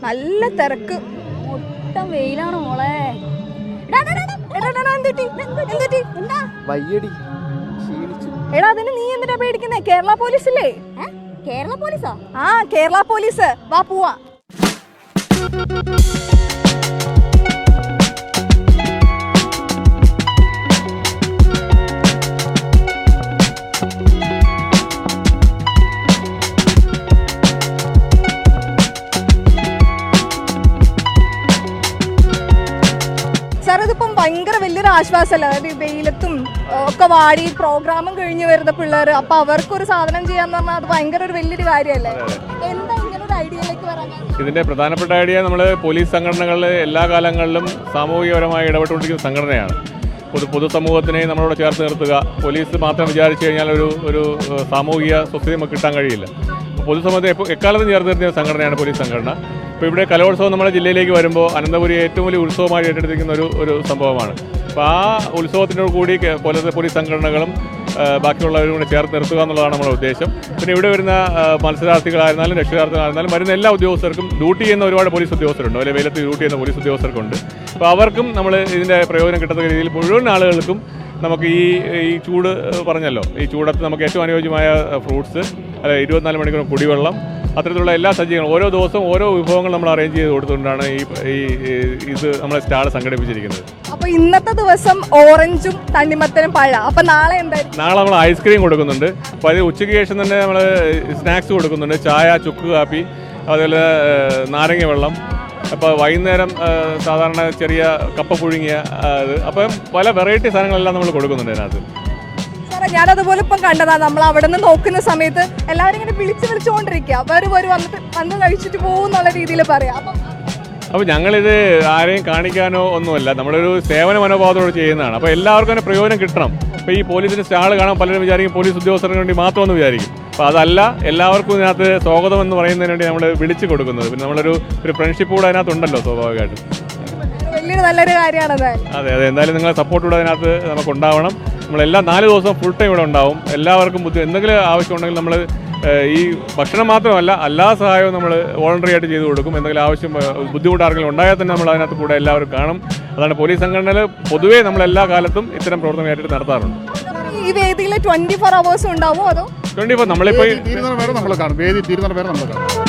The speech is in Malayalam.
നല്ല തിരക്ക്, മൊത്തം വെയിലാണ് മോളെ. എടാ അതിന് നീ എന്തിനാ പേടിക്കുന്നേ? കേരള പോലീസില്ലേ? കേരള പോലീസാ? ആ കേരള പോലീസ്, വാ പോവാ. സാർ ഇതിപ്പം ഭയങ്കര വലിയൊരു ആശ്വാസമല്ല, അതായത് വെയിലത്തും ഒക്കെ വാടി പ്രോഗ്രാമും കഴിഞ്ഞ് വരുന്ന പിള്ളേർ, അപ്പൊ അവർക്കൊരു സാധനം ചെയ്യാന്ന് പറഞ്ഞാൽ അത് ഭയങ്കര ഒരു വലിയൊരു കാര്യമല്ലേ? എന്താ ഇങ്ങനെ ഒരു ഐഡിയയിലേക്ക് വരാൻ? ഇതിന്റെ പ്രധാനപ്പെട്ട ഐഡിയ നമ്മൾ പോലീസ് സംഘടനകളിൽ എല്ലാ കാലങ്ങളിലും സാമൂഹികപരമായി ഇടപെട്ടുകൊണ്ടിരിക്കുന്ന സംഘടനയാണ്. പൊതുസമൂഹത്തിനെ നമ്മളോട് ചേർത്ത് നിർത്തുക. പോലീസ് മാത്രം വിചാരിച്ചു കഴിഞ്ഞാൽ ഒരു സാമൂഹിക സ്വസ്ഥത നമുക്ക് കിട്ടാൻ കഴിയില്ല. പൊതുസമൂഹത്തെ എക്കാലത്തും ചേർത്ത് നിർത്തിയ സംഘടനയാണ് പോലീസ് സംഘടന. ഇപ്പോൾ ഇവിടെ കലോത്സവം നമ്മുടെ ജില്ലയിലേക്ക് വരുമ്പോൾ അനന്തപുരി ഏറ്റവും വലിയ ഉത്സവമായി ഏറ്റെടുത്തിരിക്കുന്ന ഒരു സംഭവമാണ്. അപ്പോൾ ആ ഉത്സവത്തിനോട് കൂടി പോലീസ് സംഘടനകളും ബാക്കിയുള്ളവരും കൂടെ ചേർത്ത് നിർത്തുക എന്നുള്ളതാണ് നമ്മുടെ ഉദ്ദേശം. പിന്നെ ഇവിടെ വരുന്ന മത്സരാർത്ഥികളായിരുന്നാലും രക്ഷാർത്ഥികളായിരുന്നാലും വരുന്ന എല്ലാ ഉദ്യോഗസ്ഥർക്കും ഡ്യൂട്ടി ചെയ്യുന്ന ഒരുപാട് പോലീസ് ഉദ്യോഗസ്ഥരുണ്ട്, അല്ലെങ്കിൽ വെയിലത്ത് ഡ്യൂട്ടി ചെയ്യുന്ന പോലീസ് ഉദ്യോഗസ്ഥർക്കുണ്ട്. അപ്പോൾ അവർക്കും നമ്മൾ ഇതിൻ്റെ പ്രയോജനം കിട്ടുന്ന രീതിയിൽ മുഴുവൻ ആളുകൾക്കും നമുക്ക് ഈ ചൂട് പറഞ്ഞല്ലോ, ഈ ചൂടത്ത് നമുക്ക് ഏറ്റവും അനുയോജ്യമായ ഫ്രൂട്ട്സ്, അല്ലെ 24 മണിക്കൂർ കുടിവെള്ളം, അത്തരത്തിലുള്ള എല്ലാ സജ്ജീകരണങ്ങളും ഓരോ ദിവസവും ഓരോ വിഭവങ്ങൾ നമ്മൾ അറേഞ്ച് ചെയ്ത് കൊടുത്തുകൊണ്ടാണ് ഇത് നമ്മളെ സ്റ്റാൾ സംഘടിപ്പിച്ചിരിക്കുന്നത്. അപ്പൊ ഇന്നത്തെ ദിവസം ഓറഞ്ചും തണ്ണിമത്തനും പഴം. അപ്പൊ നാളെ എന്തായിരിക്കും? നാളെ നമ്മൾ ഐസ്ക്രീം കൊടുക്കുന്നുണ്ട്. അപ്പോൾ അത് ഉച്ചയ്ക്ക് ശേഷം തന്നെ നമ്മൾ സ്നാക്സ് കൊടുക്കുന്നുണ്ട്, ചായ, ചുക്ക് കാപ്പി, അതുപോലെ നാരങ്ങ വെള്ളം. അപ്പോൾ വൈകുന്നേരം സാധാരണ ചെറിയ കപ്പ പുഴുങ്ങിയ അത്, അപ്പം പല വെറൈറ്റി സാധനങ്ങളെല്ലാം നമ്മൾ കൊടുക്കുന്നുണ്ട് അതിനകത്ത്. സാറേ ഞാനതുപോലെ ഇപ്പം കണ്ടതാണ്, നമ്മൾ അവിടെ നിന്ന് നോക്കുന്ന സമയത്ത് എല്ലാവരും ഇങ്ങനെ വിളിച്ചുകൊണ്ടിരിക്കുക, വന്ന് കഴിച്ചിട്ട് പോകുന്നുള്ള രീതിയിൽ പറയാം. അപ്പോൾ ഞങ്ങളിത് ആരെയും കാണിക്കാനോ ഒന്നുമല്ല, നമ്മളൊരു സേവന മനോഭാവത്തോട് ചെയ്യുന്നതാണ്. അപ്പോൾ എല്ലാവർക്കും തന്നെ പ്രയോജനം കിട്ടണം. അപ്പോൾ ഈ പോലീസിൻ്റെ സ്റ്റാൾ കാണാൻ പലരും വിചാരിക്കും പോലീസ് ഉദ്യോഗസ്ഥർക്ക് വേണ്ടി മാത്രമെന്ന് വിചാരിക്കും. അപ്പോൾ അതല്ല, എല്ലാവർക്കും ഇതിനകത്ത് സ്വാഗതം എന്ന് പറയുന്നതിന് വേണ്ടി നമ്മൾ വിളിച്ചു കൊടുക്കുന്നത്. പിന്നെ നമ്മളൊരു ഫ്രണ്ട്ഷിപ്പ് കൂടെ അതിനകത്തുണ്ടല്ലോ സ്വാഭാവികമായിട്ടും. വലിയൊരു നല്ലൊരു കാര്യമാണ്. അതെ, എന്തായാലും നിങ്ങളെ സപ്പോർട്ട് കൂടെ അതിനകത്ത് നമുക്ക് ഉണ്ടാവണം. നമ്മളെല്ലാ 4 ദിവസവും ഫുൾ ടൈം ഇവിടെ ഉണ്ടാവും. എല്ലാവർക്കും എന്തെങ്കിലും ആവശ്യമുണ്ടെങ്കിൽ നമ്മൾ ഈ ഭക്ഷണം മാത്രമല്ല എല്ലാ സഹായവും നമ്മൾ വോളണ്ടറി ആയിട്ട് ചെയ്തു കൊടുക്കും. എന്തെങ്കിലും ആവശ്യം ബുദ്ധിമുട്ട് ആർക്കെങ്കിലും ഉണ്ടായാൽ തന്നെ നമ്മൾ അതിനകത്ത് കൂടെ എല്ലാവരും കാണും. അതാണ് പോലീസ് സംഘടനയിൽ പൊതുവേ നമ്മൾ എല്ലാ കാലത്തും ഇത്തരം പ്രവർത്തനം ഏറ്റെടുത്ത് നടത്താറുണ്ട്. ഈ വേദിയിൽ 24 hours ഉണ്ടാവുമോ അതോ 24? നമ്മളിപ്പോൾ തീരുന്നവരെ നമ്മൾ കാണും, വേദി തീരുന്നവരെ നമ്മൾ കാണും.